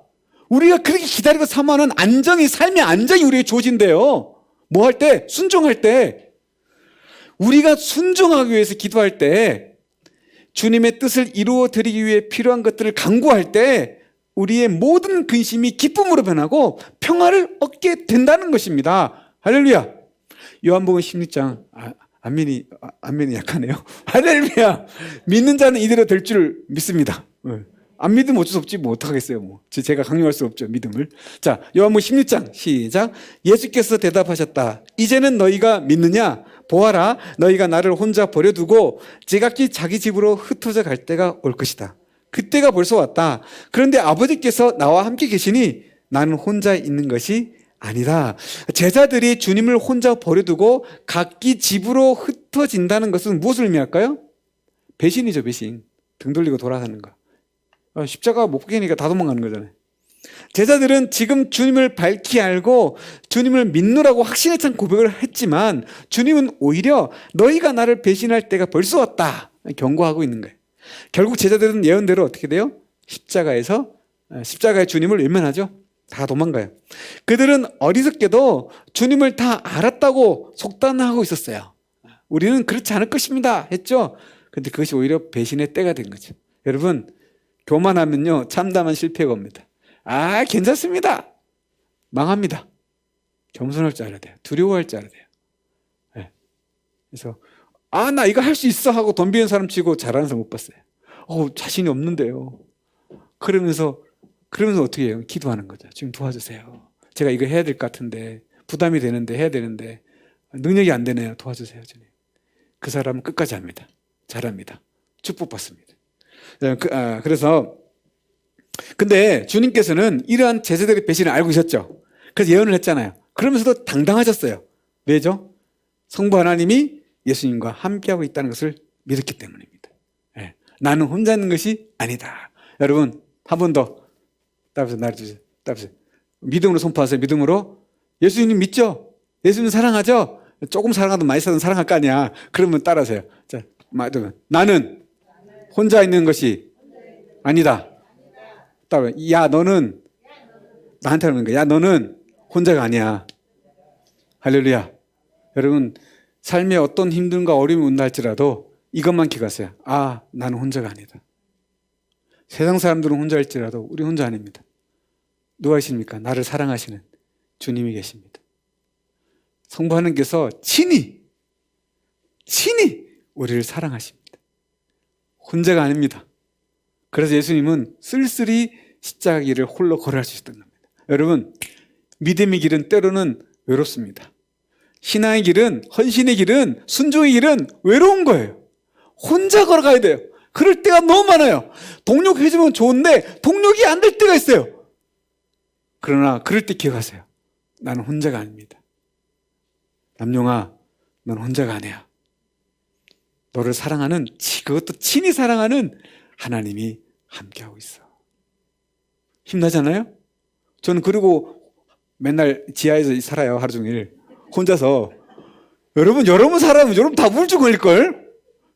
우리가 그렇게 기다리고 사모하는 안정이, 삶의 안정이 우리에게 주어진대요. 뭐 할 때? 순종할 때. 우리가 순종하기 위해서 기도할 때, 주님의 뜻을 이루어 드리기 위해 필요한 것들을 간구할 때 우리의 모든 근심이 기쁨으로 변하고 평화를 얻게 된다는 것입니다. 할렐루야. 요한복음 16장 안면이 약하네요. 할렐루야. 믿는 자는 이대로 될 줄 믿습니다. 안 믿으면 어쩔 수 없지 어떡하겠어요. 제가 강요할 수 없죠, 믿음을. 자, 요한복음 16장 시작. 예수께서 대답하셨다. 이제는 너희가 믿느냐? 보아라, 너희가 나를 혼자 버려두고 제각기 자기 집으로 흩어져 갈 때가 올 것이다. 그때가 벌써 왔다. 그런데 아버지께서 나와 함께 계시니 나는 혼자 있는 것이 아니다. 제자들이 주님을 혼자 버려두고 각기 집으로 흩어진다는 것은 무엇을 의미할까요? 배신이죠, 배신. 등 돌리고 돌아가는 거. 십자가 못 보니까 다 도망가는 거잖아요. 제자들은 지금 주님을 밝히 알고 주님을 믿노라고 확신에 찬 고백을 했지만 주님은 오히려 너희가 나를 배신할 때가 벌써 왔다 경고하고 있는 거예요. 결국 제자들은 예언대로 어떻게 돼요? 십자가의 주님을 외면하죠. 다 도망가요. 그들은 어리석게도 주님을 다 알았다고 속단하고 있었어요. 우리는 그렇지 않을 것입니다 했죠. 근데 그것이 오히려 배신의 때가 된 거죠. 여러분, 교만하면요 참담한 실패가 옵니다. 괜찮습니다. 망합니다. 겸손할 줄 알아야 돼요. 두려워할 줄 알아야 돼요. 네. 그래서 나 이거 할 수 있어 하고 덤비는 사람 치고 잘하는 사람 못 봤어요. 자신이 없는데요. 그러면서 어떻게 해요? 기도하는 거죠. 지금 도와주세요. 제가 이거 해야 될 것 같은데 부담이 되는데 해야 되는데 능력이 안 되네요. 도와주세요, 주님. 그 사람은 끝까지 합니다. 잘합니다. 축복받습니다. 그래서 근데 주님께서는 이러한 제자들의 배신을 알고 계셨죠. 그래서 예언을 했잖아요. 그러면서도 당당하셨어요. 왜죠? 성부 하나님이 예수님과 함께하고 있다는 것을 믿었기 때문입니다. 네. 나는 혼자 있는 것이 아니다. 여러분, 한 번 더 따라서 나를 따라서 믿음으로 선포하세요. 믿음으로. 예수님 믿죠? 예수님 사랑하죠? 조금 사랑하든 많이 사랑할 거 아니야. 그러면 따라하세요. 자, 나는 혼자 있는 것이 아니다. 따라. 야, 너는 나한테 하는 거야. 야, 너는 혼자가 아니야. 할렐루야. 여러분, 삶에 어떤 힘듦과 어려움이 온다 할지라도 이것만 기억하세요. 나는 혼자가 아니다. 세상 사람들은 혼자일지라도 우리 혼자 아닙니다. 누가 계십니까? 나를 사랑하시는 주님이 계십니다. 성부 하나님께서 친히 우리를 사랑하십니다. 혼자가 아닙니다. 그래서 예수님은 쓸쓸히 십자가 길을 홀로 걸어갈 수 있었던 겁니다. 여러분, 믿음의 길은 때로는 외롭습니다. 신앙의 길은, 헌신의 길은, 순종의 길은 외로운 거예요. 혼자 걸어가야 돼요. 그럴 때가 너무 많아요. 동력해주면 좋은데 동력이 안 될 때가 있어요. 그러나 그럴 때 기억하세요. 나는 혼자가 아닙니다. 남용아, 넌 혼자가 아니야. 너를 사랑하는, 그것도 친히 사랑하는 하나님이 함께하고 있어. 힘나잖아요? 저는 그리고 맨날 지하에서 살아요. 하루 종일 혼자서. 여러분 살아면 여러분 다 우울증 걸릴걸?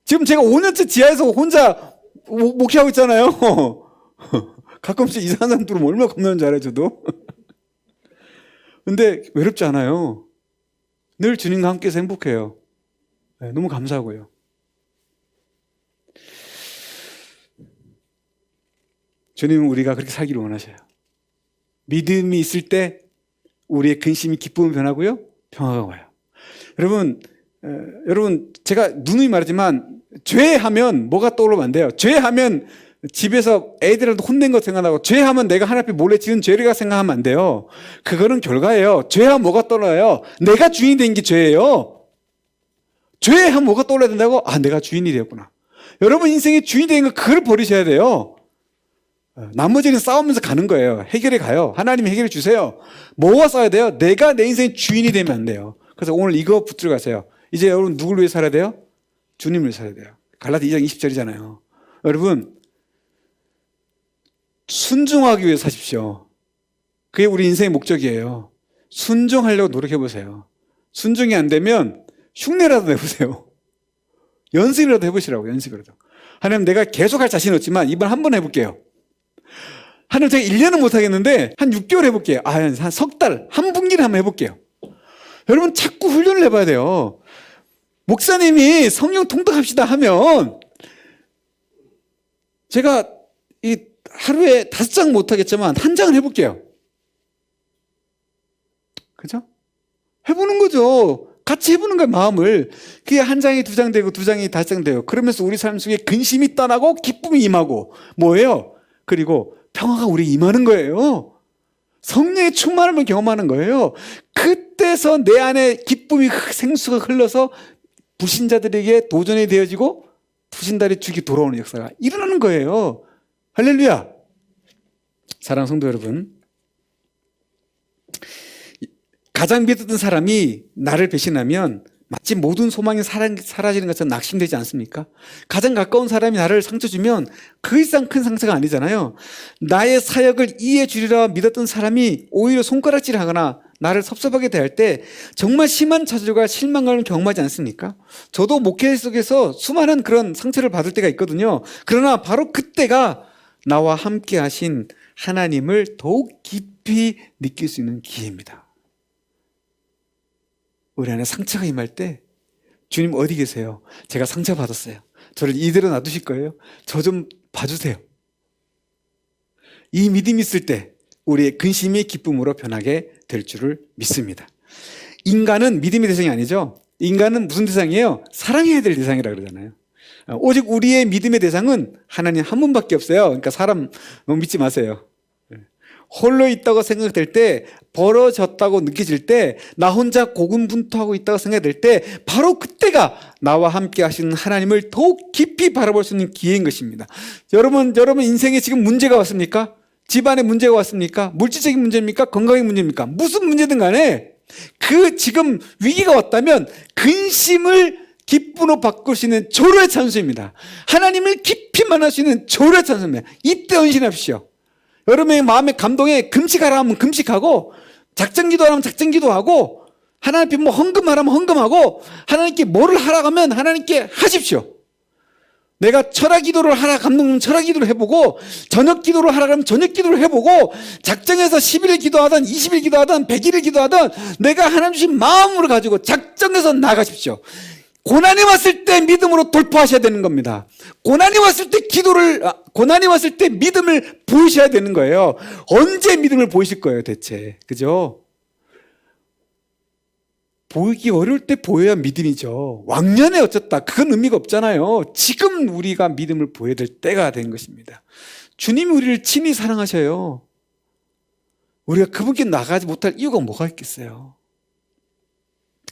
지금 제가 5년째 지하에서 혼자 목회하고 있잖아요. 가끔씩 이상한 사람 들으면 얼마나 겁나는 줄 알아요, 저도. 근데 외롭지 않아요. 늘 주님과 함께해서 행복해요. 네, 너무 감사하고요. 주님은 우리가 그렇게 살기를 원하셔요. 믿음이 있을 때 우리의 근심이 기쁨으로 변하고요, 평화가 와요. 여러분 제가 누누이 말하지만 죄하면 뭐가 떠오르면 안 돼요. 죄하면 집에서 애들한테 혼낸 거 생각나고, 죄하면 내가 하나님 앞에 몰래 지은 죄를 생각하면 안 돼요. 그거는 결과예요. 죄하면 뭐가 떠올라요? 내가 주인이 된 게 죄예요. 죄하면 뭐가 떠올라야 된다고? 아, 내가 주인이 되었구나. 여러분 인생의 주인이 된 거 그걸 버리셔야 돼요. 나머지는 싸우면서 가는 거예요. 해결해 가요. 하나님이 해결해 주세요. 뭐가 싸워야 돼요? 내가 내 인생의 주인이 되면 안 돼요. 그래서 오늘 이거 붙들어 가세요. 이제 여러분 누굴 위해 살아야 돼요? 주님을 위해 살아야 돼요. 갈라디 2장 20절이잖아요. 여러분 순종하기 위해 사십시오. 그게 우리 인생의 목적이에요. 순종하려고 노력해 보세요. 순종이 안 되면 흉내라도 내보세요. 연습이라도 해보시라고. 연습이라도. 하나님, 내가 계속 할 자신은 없지만 이번 한 번 해볼게요. 하나님, 제가 1년은 못하겠는데 한 6개월 해볼게요. 한 석 달, 한 분기를 한번 해볼게요. 여러분 자꾸 훈련을 해봐야 돼요. 목사님이 성령 통독합시다 하면 제가 이 하루에 5장 못하겠지만 1장은 해볼게요. 그죠? 해보는 거죠. 같이 해보는 거예요, 마음을. 그게 1장이 2장 되고 2장이 5장 돼요. 그러면서 우리 삶 속에 근심이 떠나고 기쁨이 임하고 뭐예요? 그리고 평화가 우리에게 임하는 거예요. 성령의 충만함을 경험하는 거예요. 그때서 내 안에 기쁨이 생수가 흘러서 불신자들에게 도전이 되어지고 불신자들의 죽이 돌아오는 역사가 일어나는 거예요. 할렐루야. 사랑하는 성도 여러분, 가장 믿었던 사람이 나를 배신하면 마치 모든 소망이 사라지는 것처럼 낙심되지 않습니까? 가장 가까운 사람이 나를 상처 주면 그 이상 큰 상처가 아니잖아요. 나의 사역을 이해해 주리라 믿었던 사람이 오히려 손가락질하거나 나를 섭섭하게 대할 때 정말 심한 좌절과 실망감을 경험하지 않습니까? 저도 목회 속에서 수많은 그런 상처를 받을 때가 있거든요. 그러나 바로 그때가 나와 함께 하신 하나님을 더욱 깊이 느낄 수 있는 기회입니다. 우리 안에 상처가 임할 때 주님 어디 계세요? 제가 상처 받았어요. 저를 이대로 놔두실 거예요? 저 좀 봐주세요. 이 믿음이 있을 때 우리의 근심이 기쁨으로 변하게 될 줄을 믿습니다. 인간은 믿음의 대상이 아니죠. 인간은 무슨 대상이에요? 사랑해야 될 대상이라고 그러잖아요. 오직 우리의 믿음의 대상은 하나님 한 분밖에 없어요. 그러니까 사람 너무 믿지 마세요. 홀로 있다고 생각될 때, 벌어졌다고 느껴질 때, 나 혼자 고군분투하고 있다고 생각될 때 바로 그때가 나와 함께 하시는 하나님을 더욱 깊이 바라볼 수 있는 기회인 것입니다. 여러분 인생에 지금 문제가 왔습니까? 집안에 문제가 왔습니까? 물질적인 문제입니까? 건강의 문제입니까? 무슨 문제든 간에 그 지금 위기가 왔다면 근심을 기쁨으로 바꿀 수 있는 조로의 찬수입니다. 하나님을 깊이 만날 수 있는 조로의 찬수입니다. 이때 헌신하십시오. 여러분의 마음의 감동에 금식하라 하면 금식하고, 작정기도 하라면 작정기도하고, 하나님 앞에 뭐 헌금하라면 헌금하고, 하나님께 뭐를 하라고 하면 하나님께 하십시오. 내가 철학 기도를 하라 감독님 철학 기도를 해보고, 저녁 기도를 하라 그러면 저녁 기도를 해보고, 작정해서 10일 기도하든 20일 기도하든 100일을 기도하든 내가 하나님 주신 마음으로 가지고 작정해서 나가십시오. 고난이 왔을 때 믿음으로 돌파하셔야 되는 겁니다. 고난이 왔을 때 고난이 왔을 때 믿음을 보이셔야 되는 거예요. 언제 믿음을 보이실 거예요, 대체? 그죠? 보이기 어려울 때 보여야 믿음이죠. 왕년에 어쩌다 그건 의미가 없잖아요. 지금 우리가 믿음을 보여야 될 때가 된 것입니다. 주님이 우리를 친히 사랑하셔요. 우리가 그분께 나가지 못할 이유가 뭐가 있겠어요?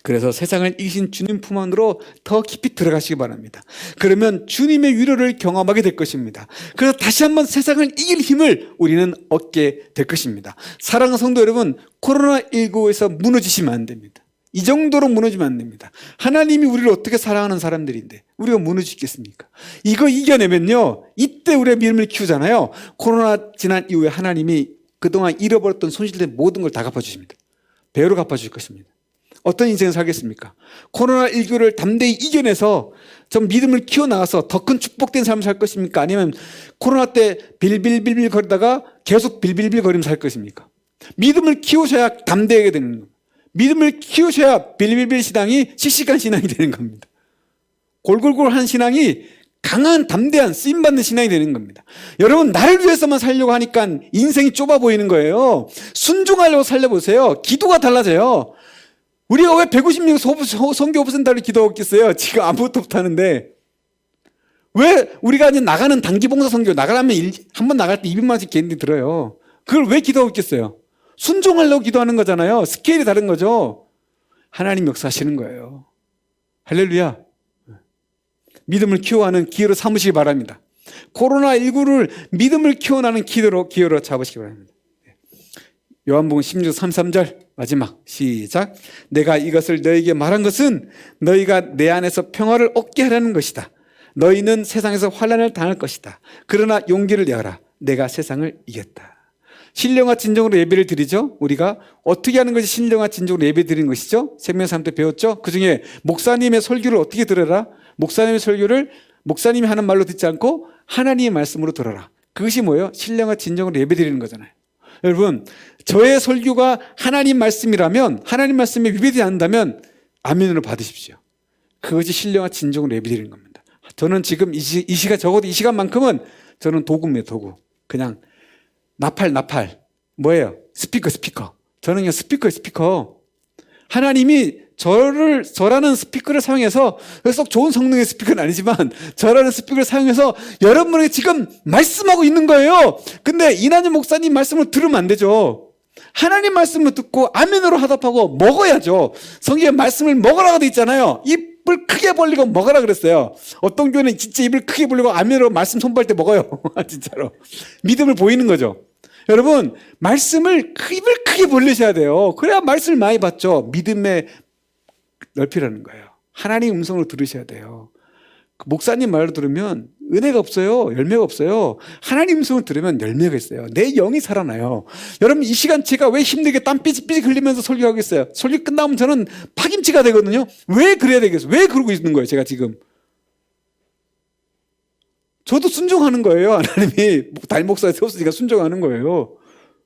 그래서 세상을 이기신 주님 품 안으로 더 깊이 들어가시기 바랍니다. 그러면 주님의 위로를 경험하게 될 것입니다. 그래서 다시 한번 세상을 이길 힘을 우리는 얻게 될 것입니다. 사랑하는 성도 여러분, 코로나19에서 무너지시면 안 됩니다. 이 정도로 무너지면 안 됩니다. 하나님이 우리를 어떻게 사랑하는 사람들인데 우리가 무너지겠습니까? 이거 이겨내면요, 이때 우리의 믿음을 키우잖아요. 코로나 지난 이후에 하나님이 그동안 잃어버렸던 손실된 모든 걸 다 갚아주십니다. 배우로 갚아주실 것입니다. 어떤 인생을 살겠습니까? 코로나19를 담대히 이겨내서 좀 믿음을 키워나가서 더 큰 축복된 삶을 살 것입니까? 아니면 코로나 때 빌빌빌빌 거리다가 계속 빌빌빌 거리면 살 것입니까? 믿음을 키우셔야 담대하게 되는 겁니다. 믿음을 키우셔야 빌빌빌 신앙이 씩씩한 신앙이 되는 겁니다. 골골골한 신앙이 강한 담대한 쓰임받는 신앙이 되는 겁니다. 여러분, 나를 위해서만 살려고 하니까 인생이 좁아 보이는 거예요. 순종하려고 살려보세요. 기도가 달라져요. 우리가 왜 150명 선교 오픈센터를 기도하고 있겠어요? 지금 아무것도 못하는데. 왜 우리가 이제 나가는 단기봉사 선교 나가려면 한 번 나갈 때 200만 원씩 개인들이 들어요. 그걸 왜 기도하고 있겠어요? 순종하려고 기도하는 거잖아요. 스케일이 다른 거죠. 하나님 역사하시는 거예요. 할렐루야. 믿음을 키워가는 기회로 삼으시기 바랍니다. 코로나19를 믿음을 키워나는 기회로 잡으시기 바랍니다. 요한복음 16장 33절 마지막 시작. 내가 이것을 너에게 말한 것은 너희가 내 안에서 평화를 얻게 하려는 것이다. 너희는 세상에서 환난을 당할 것이다. 그러나 용기를 내어라. 내가 세상을 이겼다. 신령과 진정으로 예배를 드리죠. 우리가 어떻게 하는 것이 신령과 진정으로 예배 드리는 것이죠? 생명사람 때 배웠죠. 그중에 목사님의 설교를 어떻게 들어라? 목사님의 설교를 목사님이 하는 말로 듣지 않고 하나님의 말씀으로 들어라. 그것이 뭐예요? 신령과 진정으로 예배 드리는 거잖아요. 여러분, 저의 설교가 하나님 말씀이라면, 하나님 말씀에 위배되지 않는다면 아멘으로 받으십시오. 그것이 신령과 진정으로 예배 드리는 겁니다. 저는 지금 적어도 이 시간만큼은 저는 도구입니다. 도구. 그냥 나팔. 뭐예요? 스피커. 저는 그냥 스피커. 하나님이 저라는 스피커를 사용해서, 썩 좋은 성능의 스피커는 아니지만 저라는 스피커를 사용해서 여러분에게 지금 말씀하고 있는 거예요. 근데 이난희 목사님 말씀을 들으면 안 되죠. 하나님 말씀을 듣고 아멘으로 하답하고 먹어야죠. 성경에 말씀을 먹으라고 돼 있잖아요. 입을 크게 벌리고 먹으라 그랬어요. 어떤 교회는 진짜 입을 크게 벌리고 아멘으로 말씀 선포할 때 먹어요. 진짜로. 믿음을 보이는 거죠. 여러분, 말씀을 입을 크게 벌리셔야 돼요. 그래야 말씀을 많이 받죠. 믿음의 넓히라는 거예요. 하나님 음성을 들으셔야 돼요. 목사님 말을 들으면 은혜가 없어요. 열매가 없어요. 하나님 음성을 들으면 열매가 있어요. 내 영이 살아나요. 여러분, 이 시간 제가 왜 힘들게 땀 삐직삐직 흘리면서 설교하고 있어요? 설교 끝나면 저는 파김치가 되거든요. 왜 그래야 되겠어요? 왜 그러고 있는 거예요, 제가 지금? 저도 순종하는 거예요. 하나님이 달목사에 세웠으니까 순종하는 거예요.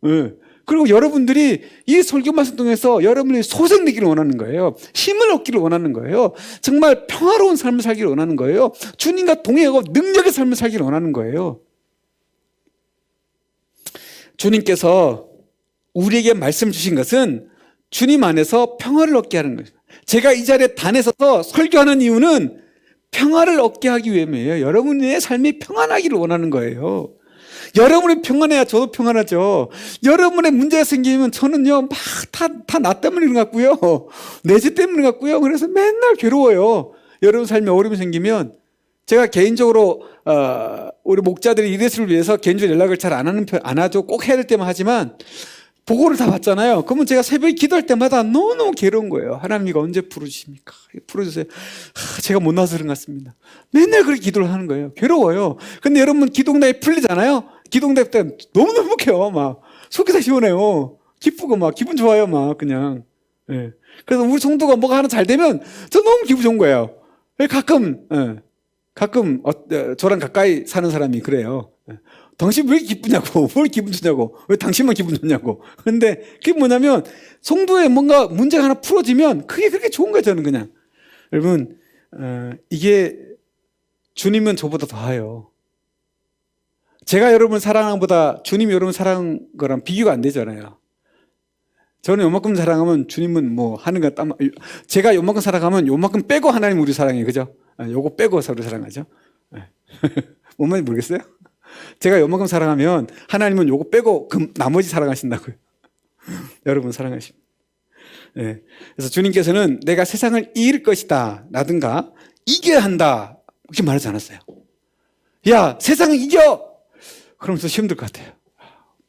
네. 그리고 여러분들이 이 설교 말씀 통해서 여러분이 소생되기를 원하는 거예요. 힘을 얻기를 원하는 거예요. 정말 평화로운 삶을 살기를 원하는 거예요. 주님과 동행하고 능력의 삶을 살기를 원하는 거예요. 주님께서 우리에게 말씀 주신 것은 주님 안에서 평화를 얻게 하는 거예요. 제가 이 자리에 단에 서서 설교하는 이유는 평화를 얻게 하기 위함이에요. 여러분의 삶이 평안하기를 원하는 거예요. 여러분이 평안해야 저도 평안하죠. 여러분의 문제가 생기면 저는요, 다 나 때문에 그런 것 같고요. 내 죄 때문에 그런 것 같고요. 그래서 맨날 괴로워요. 여러분 삶에 어려움이 생기면 제가 개인적으로, 우리 목자들이 이래스를 위해서 개인적으로 연락을 잘 안 하죠. 꼭 해야 될 때만 하지만 보고를 다 받잖아요. 그러면 제가 새벽에 기도할 때마다 너무너무 괴로운 거예요. 하나님, 이거 언제 풀어주십니까? 풀어주세요. 제가 못 나서 그런 것 같습니다. 맨날 그렇게 기도를 하는 거예요. 괴로워요. 근데 여러분, 기도응답이 풀리잖아요. 기도응답 때 너무너무 행복해요. 막 속이 다 시원해요. 기쁘고 막 기분 좋아요. 막 그냥. 예. 그래서 우리 성도가 뭐가 하나 잘 되면 저 너무 기분 좋은 거예요. 가끔 저랑 가까이 사는 사람이 그래요. 당신 왜 기쁘냐고, 뭘 기분 좋냐고, 왜 당신만 기분 좋냐고. 근데 그게 뭐냐면 성도에 뭔가 문제가 하나 풀어지면 그게 그렇게 좋은 거예요. 저는 그냥. 여러분, 이게 주님은 저보다 더해요. 제가 여러분을 사랑하는 것보다 주님이 여러분을 사랑하는 거랑 비교가 안 되잖아요. 저는 요만큼 사랑하면 주님은 뭐 하는 거 땀, 제가 요만큼 사랑하면 요만큼 빼고 하나님 우리 사랑해요. 그죠? 요거 빼고 서로 사랑하죠. 뭔 말인지 모르겠어요? 제가 요만큼 사랑하면 하나님은 요거 빼고 그 나머지 사랑하신다고요. 여러분 사랑하십니다. 네. 그래서 주님께서는 내가 세상을 이길 것이다 라든가 이겨야 한다 그렇게 말하지 않았어요. 야, 세상을 이겨! 그러면 더 힘들 것 같아요.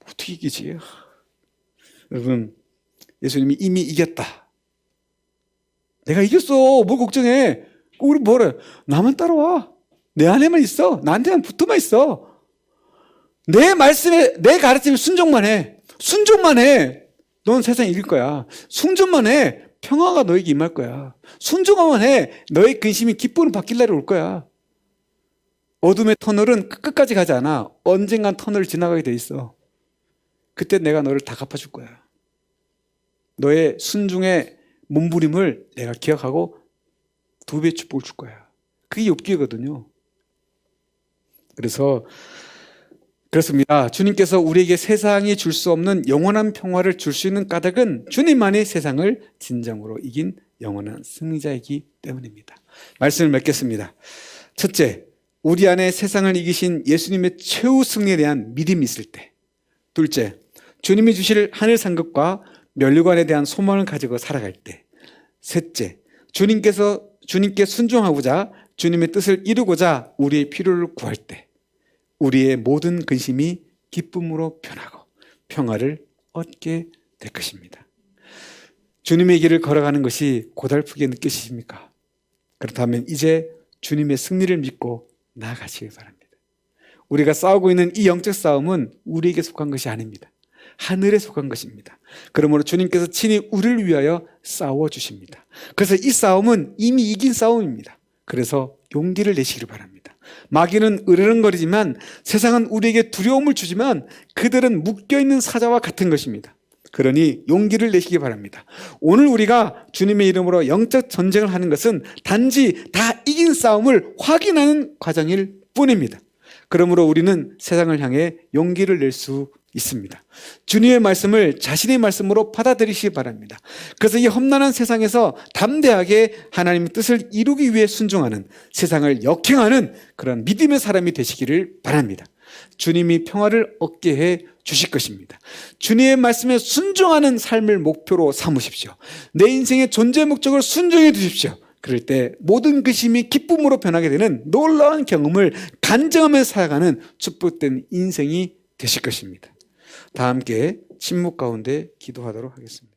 어떻게 이기지? 여러분, 예수님이 이미 이겼다. 내가 이겼어. 뭘 걱정해? 우리 뭐래? 나만 따라와. 내 안에만 있어. 나한테만 붙어만 있어. 내 말씀에, 내 가르침에 순종만 해. 순종만 해. 넌 세상 이길 거야. 순종만 해. 평화가 너에게 임할 거야. 순종만 해. 너의 근심이 기쁨으로 바뀔 날이 올 거야. 어둠의 터널은 끝까지 가지 않아. 언젠간 터널을 지나가게 돼 있어. 그때 내가 너를 다 갚아줄 거야. 너의 순종의 몸부림을 내가 기억하고 2배의 축복을 줄 거야. 그게 욥기거든요. 그렇습니다. 주님께서 우리에게 세상이 줄 수 없는 영원한 평화를 줄 수 있는 까닭은 주님만이 세상을 진정으로 이긴 영원한 승리자이기 때문입니다. 말씀을 맺겠습니다. 첫째, 우리 안에 세상을 이기신 예수님의 최후 승리에 대한 믿음이 있을 때. 둘째, 주님이 주실 하늘 상급과 면류관에 대한 소망을 가지고 살아갈 때. 셋째, 주님께 순종하고자 주님의 뜻을 이루고자 우리의 필요를 구할 때 우리의 모든 근심이 기쁨으로 변하고 평화를 얻게 될 것입니다. 주님의 길을 걸어가는 것이 고달프게 느껴지십니까? 그렇다면 이제 주님의 승리를 믿고 나아가시기 바랍니다. 우리가 싸우고 있는 이 영적 싸움은 우리에게 속한 것이 아닙니다. 하늘에 속한 것입니다. 그러므로 주님께서 친히 우리를 위하여 싸워주십니다. 그래서 이 싸움은 이미 이긴 싸움입니다. 그래서 용기를 내시기를 바랍니다. 마귀는 으르렁거리지만 세상은 우리에게 두려움을 주지만 그들은 묶여있는 사자와 같은 것입니다. 그러니 용기를 내시기 바랍니다. 오늘 우리가 주님의 이름으로 영적 전쟁을 하는 것은 단지 다 이긴 싸움을 확인하는 과정일 뿐입니다. 그러므로 우리는 세상을 향해 용기를 낼 수 있습니다. 주님의 말씀을 자신의 말씀으로 받아들이시기 바랍니다. 그래서 이 험난한 세상에서 담대하게 하나님의 뜻을 이루기 위해 순종하는, 세상을 역행하는 그런 믿음의 사람이 되시기를 바랍니다. 주님이 평화를 얻게 해 주실 것입니다. 주님의 말씀에 순종하는 삶을 목표로 삼으십시오. 내 인생의 존재 목적을 순종해 두십시오. 그럴 때 모든 근심이 기쁨으로 변하게 되는 놀라운 경험을 간증하며 살아가는 축복된 인생이 되실 것입니다. 다 함께 침묵 가운데 기도하도록 하겠습니다.